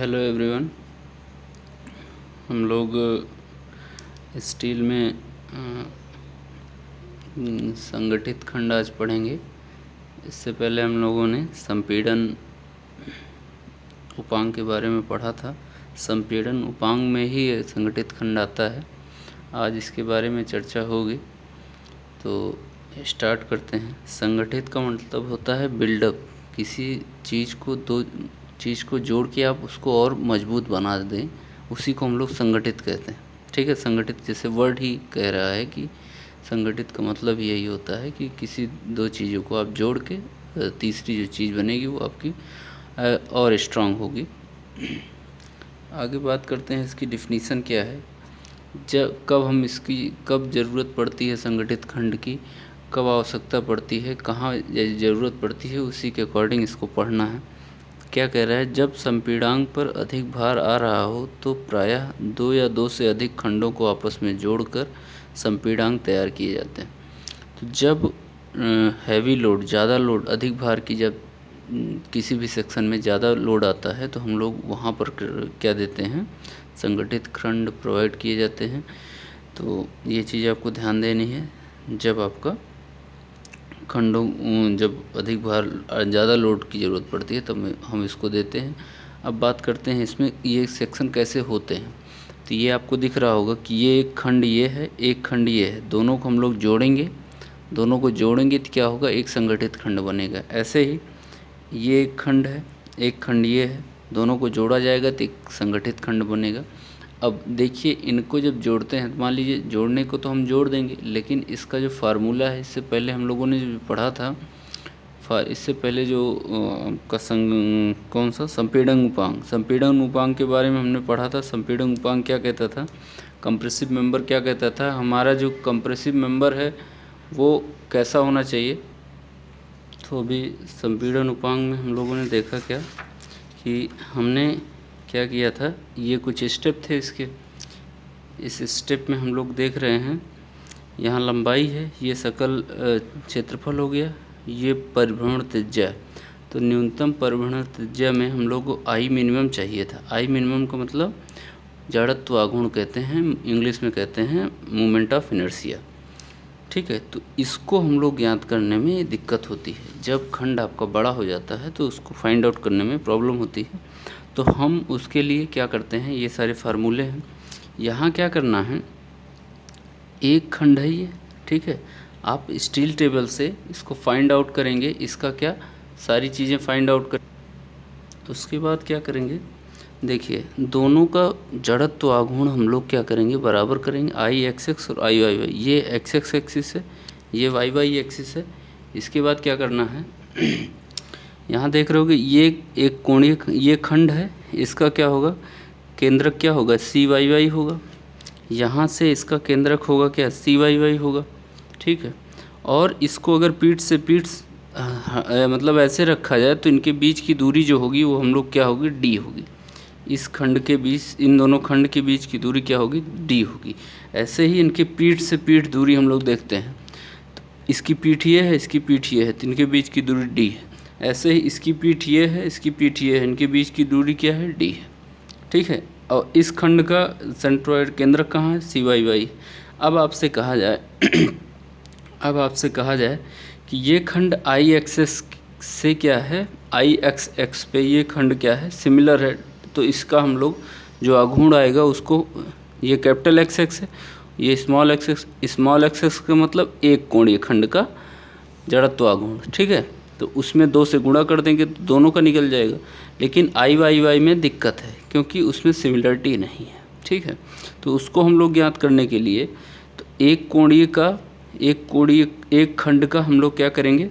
Hello everyone. हम लोग steel में संगठित खंड आज पढ़ेंगे। इससे पहले हम लोगों ने संपीड़न उपांग के बारे में पढ़ा था। संपीड़न उपांग में ही संगठित खंड आता है। आज इसके बारे में चर्चा होगी, तो स्टार्ट करते हैं। संगठित का मतलब होता है बिल्डअप। किसी चीज़ को दो चीज़ को जोड़ के आप उसको और मजबूत बना दें, उसी को हम लोग संगठित कहते हैं। ठीक है, संगठित जैसे वर्ड ही कह रहा है कि संगठित का मतलब यही होता है कि किसी दो चीज़ों को आप जोड़ के तीसरी जो चीज़ बनेगी वो आपकी और स्ट्रांग होगी। आगे बात करते हैं इसकी डिफिनीसन क्या है। कब ज़रूरत पड़ती है संगठित खंड की, कब आवश्यकता पड़ती है, कहाँ ज़रूरत पड़ती है, उसी के अकॉर्डिंग इसको पढ़ना है। क्या कह रहा है, जब संपीड़ांक पर अधिक भार आ रहा हो तो प्रायः दो या दो से अधिक खंडों को आपस में जोड़कर संपीड़ांक तैयार किए जाते हैं। तो जब हैवी लोड, ज़्यादा लोड, अधिक भार की जब किसी भी सेक्शन में ज़्यादा लोड आता है तो हम लोग वहाँ पर क्या देते हैं, संगठित खंड प्रोवाइड किए जाते हैं। तो ये चीज़ आपको ध्यान देनी है। जब आपका खंडों जब अधिक भार, ज़्यादा लोड की ज़रूरत पड़ती है तब हम इसको देते हैं। अब बात करते हैं इसमें ये सेक्शन कैसे होते हैं। तो ये आपको दिख रहा होगा कि ये एक खंड ये है, एक खंड ये है, दोनों को हम लोग जोड़ेंगे। दोनों को जोड़ेंगे तो क्या होगा, एक संगठित खंड बनेगा। ऐसे ही ये एक खंड है, एक खंड ये है, दोनों को जोड़ा जाएगा तो एक संगठित खंड बनेगा। अब देखिए, इनको जब जोड़ते हैं, मान लीजिए जोड़ने को तो हम जोड़ देंगे, लेकिन इसका जो फार्मूला है, इससे पहले हम लोगों ने जो पढ़ा था, इससे पहले जो कौन सा संपीड़न उपांग के बारे में हमने पढ़ा था। संपीड़न उपांग क्या कहता था, कंप्रेसिव मेंबर क्या कहता था, हमारा जो कंप्रेसिव मेंबर है वो कैसा होना चाहिए। तो अभी संपीड़न उपांग में हम लोगों ने देखा क्या कि हमने क्या किया था, ये कुछ स्टेप थे इसके। इस स्टेप में हम लोग देख रहे हैं, यहाँ लंबाई है, ये सकल क्षेत्रफल हो गया, ये परिभ्रमण त्रिज्या। तो न्यूनतम परिभ्रमण त्रिज्या में हम लोग को आई मिनिमम चाहिए था। आई मिनिमम का मतलब जड़त्व आघूर्ण कहते हैं, इंग्लिश में कहते हैं मोमेंट ऑफ इनर्शिया। ठीक है, तो इसको हम लोग ज्ञात करने में दिक्कत होती है। जब खंड आपका बड़ा हो जाता है तो उसको फाइंड आउट करने में प्रॉब्लम होती है। तो हम उसके लिए क्या करते हैं, ये सारे फार्मूले हैं। यहाँ क्या करना है, एक खंड है ये, ठीक है, आप स्टील टेबल से इसको फाइंड आउट करेंगे, इसका क्या सारी चीज़ें फाइंड आउट कर। तो उसके बाद क्या करेंगे, देखिए दोनों का जड़त्व आघूर्ण हम लोग क्या करेंगे, बराबर करेंगे। आई एक्स एक्स और आई वाई वाई, ये एक्स एक्स एक्सिस है, ये वाई वाई एक्सिस है। इसके बाद क्या करना है, यहाँ देख रहे हो कि ये एक कोणीय ये खंड है, इसका क्या होगा, केंद्रक क्या होगा, सी वाई वाई होगा। यहाँ से इसका केंद्रक होगा क्या, सी वाई वाई होगा। ठीक है, और इसको अगर पीठ से पीठ मतलब ऐसे रखा जाए तो इनके बीच की दूरी जो होगी वो हम लोग क्या होगी, डी होगी। इस खंड के बीच, इन दोनों खंड के बीच की दूरी क्या होगी, डी होगी। ऐसे ही इनके पीठ से पीठ दूरी हम लोग देखते हैं, तो इसकी पीठ ये है, इसकी पीठ ये है, तो इनके बीच की दूरी डी है। ऐसे ही इसकी पीठ ये है, इसकी पीठ ये है, इनके बीच की दूरी क्या है, डी है। ठीक है, और इस खंड का सेंट्रोइड केंद्र कहाँ है, सी वाई वाई। अब आपसे कहा जाए कि ये खंड आई एक्सेस से क्या है, आई एक्स एक्स पे ये खंड क्या है, सिमिलर है। तो इसका हम लोग जो आघूर्ण आएगा उसको, ये कैपिटल एक्स एक्स है, ये small x x. Small x x का मतलब एक कोणीय खंड का जड़त्व आघूर्ण। ठीक है, तो उसमें 2 से गुणा कर देंगे तो दोनों का निकल जाएगा। लेकिन आई वाई वाई में दिक्कत है क्योंकि उसमें सिमिलरिटी नहीं है। ठीक है, तो उसको हम लोग ज्ञात करने के लिए तो एक खंड का हम लोग क्या करेंगे,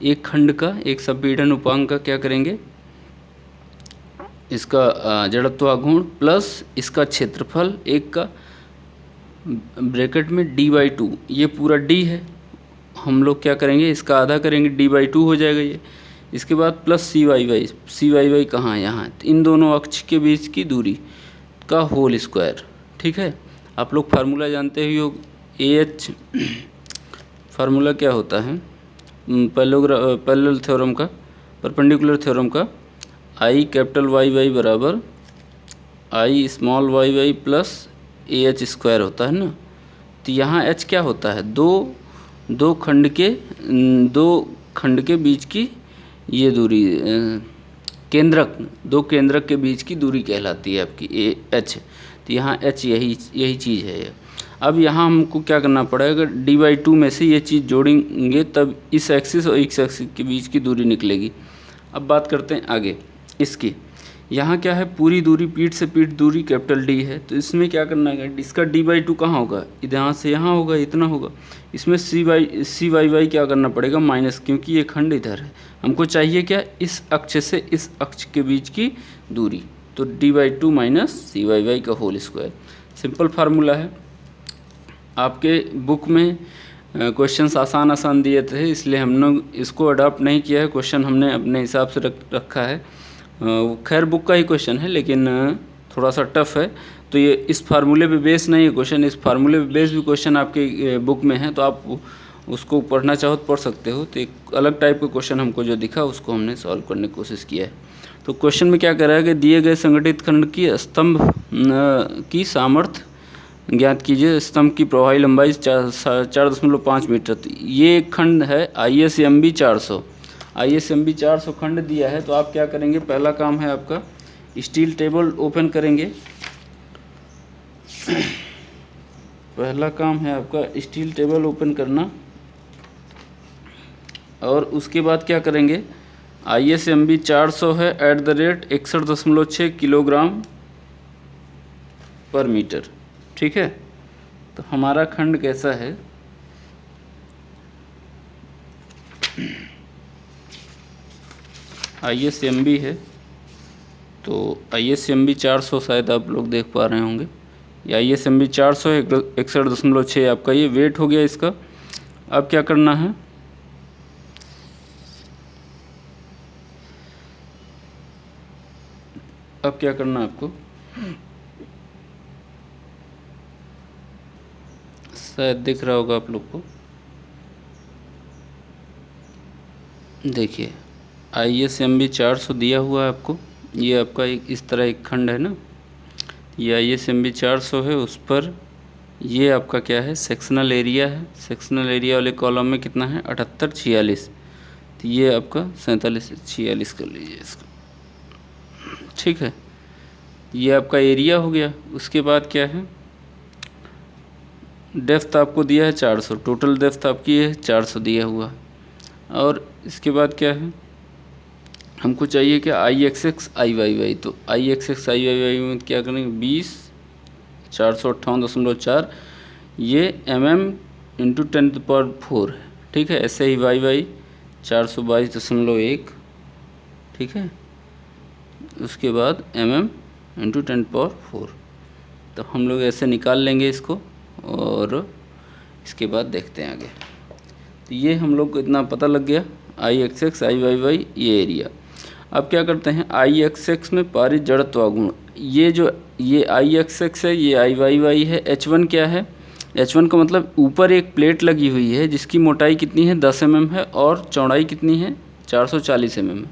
एक खंड का, एक संपीड़न उपांग का क्या करेंगे, इसका जड़त्व आघूर्ण प्लस इसका क्षेत्रफल एक का, ब्रैकेट में d/2, ये पूरा d है, हम लोग क्या करेंगे, इसका आधा करेंगे, d/2 हो जाएगा ये। इसके बाद प्लस सी वाई वाई कहाँ है, यहाँ है। तो इन दोनों अक्ष के बीच की दूरी का होल स्क्वायर। ठीक है, आप लोग फार्मूला जानते ही हो, AH फार्मूला क्या होता है, पैरेलल थ्योरम का, परपेंडिकुलर थ्योरम का आई कैपिटल वाई वाई बराबर I small Y Y plus A H square होता है ना। तो यहाँ एच क्या होता है, दो खंड के बीच की ये दूरी, दो केंद्रक के बीच की दूरी कहलाती है आपकी ए एच। तो यहाँ एच यही चीज़ है। अब यहाँ हमको क्या करना पड़ेगा, d/2 में से ये चीज़ जोड़ेंगे तब इस एक्सिस और इस एक्सिस के बीच की दूरी निकलेगी। अब बात करते हैं आगे इसकी। यहाँ क्या है, पूरी दूरी पीठ से पीठ दूरी कैपिटल डी है, तो इसमें क्या करना है, इसका d/2 कहाँ होगा, यहाँ से यहाँ होगा, इतना होगा। इसमें सी वाई वाई क्या करना पड़ेगा माइनस, क्योंकि ये खंड इधर है। हमको चाहिए क्या, इस अक्ष से इस अक्ष के बीच की दूरी, तो d/2 माइनस सी वाई वाई का होल स्क्वायर। सिंपल फार्मूला है। आपके बुक में क्वेश्चंस आसान दिए थे, इसलिए हम लोग इसको अडॉप्ट नहीं किया है। क्वेश्चन हमने अपने हिसाब से रखा है। खैर बुक का ही क्वेश्चन है, लेकिन थोड़ा सा टफ है। तो ये इस फार्मूले पे बेस नहीं है क्वेश्चन, इस फार्मूले पे बेस भी क्वेश्चन आपके बुक में है, तो आप उसको पढ़ना चाहो तो पढ़ सकते हो। तो एक अलग टाइप का क्वेश्चन हमको जो दिखा उसको हमने सॉल्व करने की कोशिश किया है। तो क्वेश्चन में क्या कह रहा है कि दिए गए संगठित खंड की स्तंभ की सामर्थ्य ज्ञात कीजिए। स्तंभ की प्रभावी लंबाई 4.5 मीटर। ये एक खंड है ISMB 400। ISMB 400 खंड दिया है, तो आप क्या करेंगे, पहला काम है आपका स्टील टेबल ओपन करेंगे। पहला काम है आपका स्टील टेबल ओपन करना, और उसके बाद क्या करेंगे, ISMB 400 है @61.6 किलोग्राम पर मीटर। ठीक है, तो हमारा खंड कैसा है, ISMB है, तो ISMB 400 शायद आप लोग देख पा रहे होंगे। ये ISMB 400 है, 61.6 आपका ये वेट हो गया इसका। अब क्या करना है, आपको शायद दिख रहा होगा आप लोग को। देखिए ISMB 400 दिया हुआ है आपको। ये आपका इस तरह एक खंड है ना, ये ISMB 400 है। उस पर ये आपका क्या है, सेक्शनल एरिया है। सेक्शनल एरिया वाले कॉलम में कितना है, 78 46। तो ये आपका 47 46 कर लीजिए इसको। ठीक है, ये आपका एरिया हो गया। उसके बाद क्या है, डेप्थ आपको दिया है 400, टोटल डेप्थ आपकी है 400 दिया हुआ। और इसके बाद क्या है, हमको चाहिए क्या, IXX IYY। तो IXX IYY में क्या करेंगे, 20 458.4 ये mm × 10⁴ है। ठीक है, ऐसे ही YY 422.1। ठीक है, उसके बाद mm × 10⁴। तो हम लोग ऐसे निकाल लेंगे इसको, और इसके बाद देखते हैं आगे। तो ये हम लोग को इतना पता लग गया, IXX IYY ये एरिया। अब क्या करते हैं, IXX में पारित जड़त्व आघूर्ण, ये IXX है, ये IYY है। H1 क्या है, H1 का मतलब ऊपर एक प्लेट लगी हुई है जिसकी मोटाई कितनी है 10 mm है, और चौड़ाई कितनी है 440 mm है।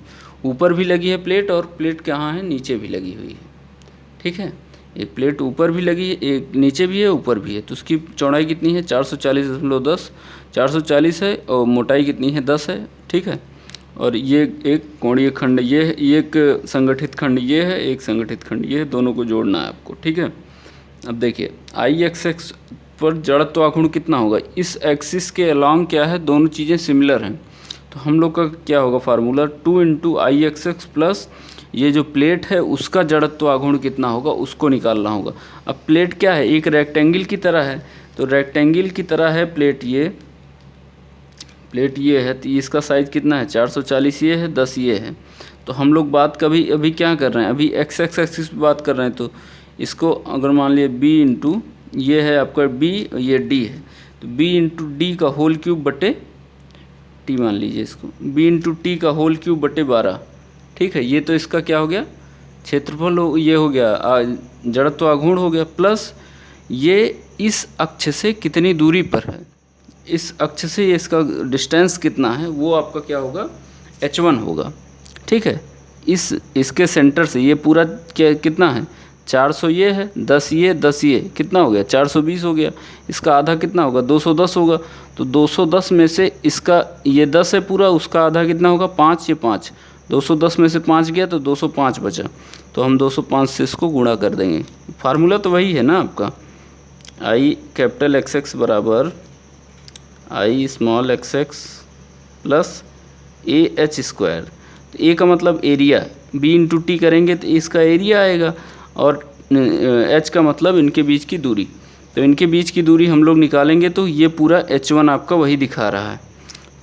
ऊपर भी लगी है प्लेट, और प्लेट कहाँ है, नीचे भी लगी हुई है। ठीक है, एक प्लेट ऊपर भी लगी है, एक नीचे भी है, ऊपर भी है। तो उसकी चौड़ाई कितनी है 440.10, 440 है, और मोटाई कितनी है 10 है। ठीक है, और ये एक कोणीय खंड, ये एक संगठित खंड ये है, एक संगठित खंड ये है, दोनों को जोड़ना है आपको। ठीक है, अब देखिए IXX पर जड़त्व आघूर्ण कितना होगा, इस एक्सिस के अलॉन्ग क्या है, दोनों चीज़ें सिमिलर हैं। तो हम लोग का क्या होगा फार्मूला, 2 × IXX प्लस ये जो प्लेट है उसका जड़त्व आघूर्ण कितना होगा उसको निकालना होगा। अब प्लेट क्या है, एक रेक्टेंगल की तरह है, तो रेक्टेंगल की तरह है प्लेट ये है। तो इसका साइज़ कितना है 440 ये है, 10 ये है। तो हम लोग बात अभी क्या कर रहे हैं, अभी x एक्सिस पे बात कर रहे हैं। तो इसको अगर मान लिए b × ये है आपका b, ये d है, तो b × d का होल क्यूब बटे t मान लीजिए इसको, b × t का होल क्यूब बटे 12। ठीक है, ये तो इसका क्या हो गया, क्षेत्रफल ये हो गया, जड़त्व आघूर्ण हो गया, प्लस ये इस अक्ष से कितनी दूरी पर है, इस अक्ष से इसका डिस्टेंस कितना है, वो आपका क्या होगा H1 होगा। ठीक है, इसके सेंटर से ये पूरा क्या कितना है, 400 ये है, 10 ये, 10 ये, कितना हो गया, 420 हो गया। इसका आधा कितना होगा, 210 होगा। तो 210 में से इसका ये 10 है पूरा, उसका आधा कितना होगा, 5, ये 5, 210 में से 5 गया तो 205 बचा। तो हम 205 से इसको गुणा कर देंगे। फार्मूला तो वही है ना आपका, आई कैपिटल XX बराबर I small XX plus AH square. तो ए का मतलब एरिया, B इंटू टी करेंगे तो इसका एरिया आएगा, और H का मतलब इनके बीच की दूरी। तो इनके बीच की दूरी हम लोग निकालेंगे तो ये पूरा H1 आपका वही दिखा रहा है।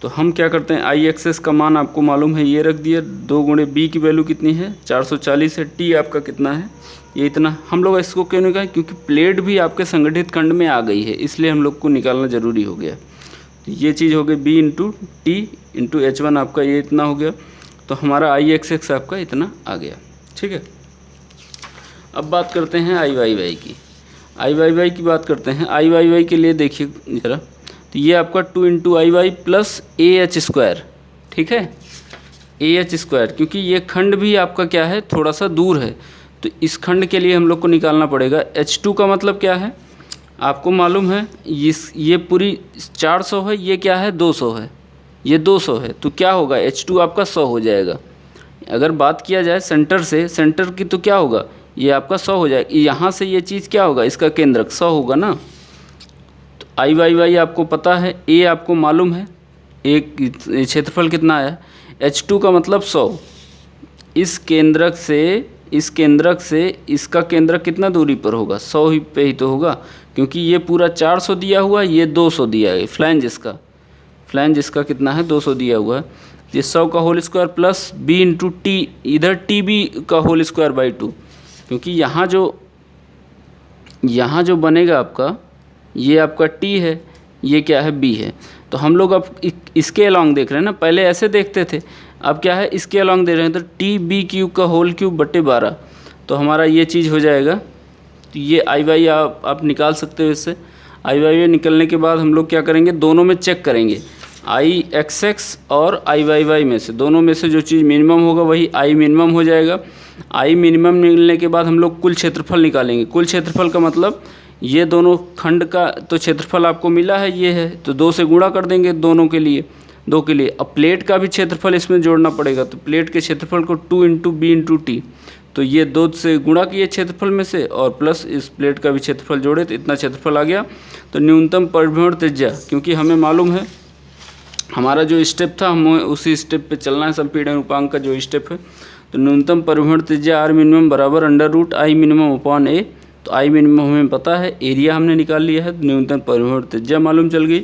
तो हम क्या करते हैं, IXS का मान आपको मालूम है, ये रख दिया, 2 गुणे B की वैल्यू कितनी है, 440 है, T आपका कितना है, ये इतना। हम लोग इसको क्यों निकालें, क्योंकि प्लेट भी आपके संगठित खंड में आ गई है, इसलिए हम लोग को निकालना ज़रूरी हो गया। तो ये चीज़ हो गई B into T into H1 आपका ये इतना हो गया। तो हमारा IXX आपका इतना आ गया। ठीक है, अब बात करते हैं IYY की। IYY की बात करते हैं। IYY के लिए देखिए ज़रा, तो ये आपका 2 into IY plus AH square. ठीक है, AH स्क्वायर, क्योंकि ये खंड भी आपका क्या है, थोड़ा सा दूर है, तो इस खंड के लिए हम लोग को निकालना पड़ेगा। H2 का मतलब क्या है, आपको मालूम है, ये पूरी 400 है, ये क्या है, 200 है, ये 200 है, तो क्या होगा, H2 आपका 100 हो जाएगा। अगर बात किया जाए सेंटर से, सेंटर की तो क्या होगा, ये आपका 100 हो जाएगा। यहाँ से ये चीज़ क्या होगा, इसका केंद्रक 100 होगा ना। तो IYY आपको पता है, A आपको मालूम है, एक क्षेत्रफल कितना आया, H2 का मतलब 100। इस केंद्रक से इसका केंद्रक कितना दूरी पर होगा, 100 ही पे ही तो होगा, क्योंकि ये पूरा 400 दिया हुआ, ये 200 दिया है। फ्लैंज इसका कितना है, 200 दिया हुआ है। ये 100 का whole square plus B into T, इधर TB का होल स्क्वायर बाई 2, क्योंकि यहाँ जो बनेगा आपका, ये आपका T है, ये क्या है, B है। तो हम लोग अब इसके अलॉन्ग देख रहे हैं ना, पहले ऐसे देखते थे, अब क्या है, इसके अलॉन्ग दे रहे हैं, तो TB³ का होल क्यूब बटे 12। तो हमारा ये चीज़ हो जाएगा। तो ये IY आप निकाल सकते हो इससे। IYY निकलने के बाद हम लोग क्या करेंगे, दोनों में चेक करेंगे, IXX और IYY में से, दोनों में से जो चीज़ मिनिमम होगा वही I मिनिमम हो जाएगा। I मिनिमम मिलने के बाद हम लोग कुल क्षेत्रफल निकालेंगे। कुल क्षेत्रफल का मतलब ये दोनों खंड का तो क्षेत्रफल आपको मिला है, ये है, तो 2 से गुणा कर देंगे दोनों के लिए, 2 के लिए। अब प्लेट का भी क्षेत्रफल इसमें जोड़ना पड़ेगा, तो प्लेट के क्षेत्रफल को 2 इंटू B इंटू टी, तो ये 2 से गुणा किए क्षेत्रफल में से, और प्लस इस प्लेट का भी क्षेत्रफल जोड़े, तो इतना क्षेत्रफल आ गया। तो न्यूनतम परिभ्रमण त्रिज्या, क्योंकि हमें मालूम है हमारा जो स्टेप था, हमें उसी स्टेप पे चलना है, संपीड़न उपांक का जो स्टेप है। तो न्यूनतम परिभ्रमण त्रिज्या R मिनिमम बराबर √I मिनिमम अपॉन A। तो I मिनिमम हमें पता है, एरिया हमने निकाल लिया है, न्यूनतम परिभ्रमण त्रिज्या मालूम चल गई।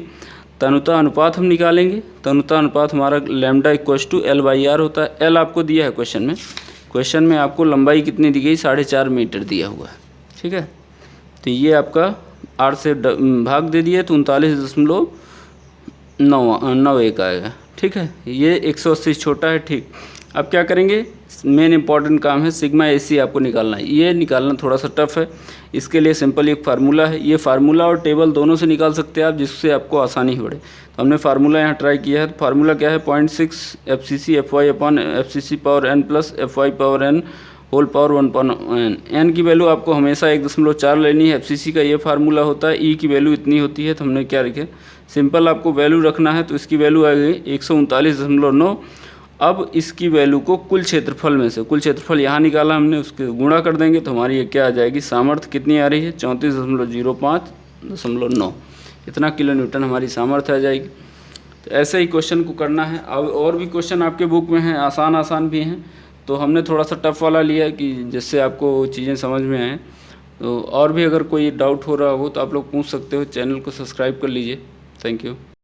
तनुता अनुपात हम निकालेंगे। तनुता अनुपात हमारा लैम्डा = L/R होता है। L आपको दिया है क्वेश्चन में आपको लंबाई कितनी दी गई, 4.5 मीटर दिया हुआ है। ठीक है, तो ये आपका 8 से भाग दे दिए, तो 39.91 आएगा। ठीक है, ये 180 छोटा है। ठीक, अब क्या करेंगे, मेन इंपॉर्टेंट काम है, सिग्मा AC आपको निकालना है। ये निकालना थोड़ा सा टफ है, इसके लिए सिंपल एक फार्मूला है। ये फार्मूला और टेबल दोनों से निकाल सकते हैं आप, जिससे आपको आसानी हो। तो हमने फार्मूला यहाँ ट्राई किया है। तो फार्मूला क्या है, 0.6 FCC FY upon FCC power n plus FY power n whole power 1/n। n की वैल्यू आपको हमेशा 1.4 लेनी है, FCC का ये फार्मूला होता है। E की वैल्यू इतनी होती है, तो हमने क्या रखे, सिंपल आपको वैल्यू रखना है। तो इसकी वैल्यू आ गई 139.9। अब इसकी वैल्यू को कुल क्षेत्रफल में से, कुल क्षेत्रफल यहाँ निकाला हमने, उसके गुणा कर देंगे, तो हमारी ये क्या आ जाएगी, सामर्थ्य कितनी आ रही है, 34.05.9, इतना किलो न्यूटन हमारी सामर्थ्य आ जाएगी। तो ऐसे ही क्वेश्चन को करना है। अब और भी क्वेश्चन आपके बुक में हैं, आसान भी हैं, तो हमने थोड़ा सा टफ वाला लिया कि जिससे आपको चीज़ें समझ में आएँ। तो और भी अगर कोई डाउट हो रहा हो तो आप लोग पूछ सकते हो। चैनल को सब्सक्राइब कर लीजिए। Thank you.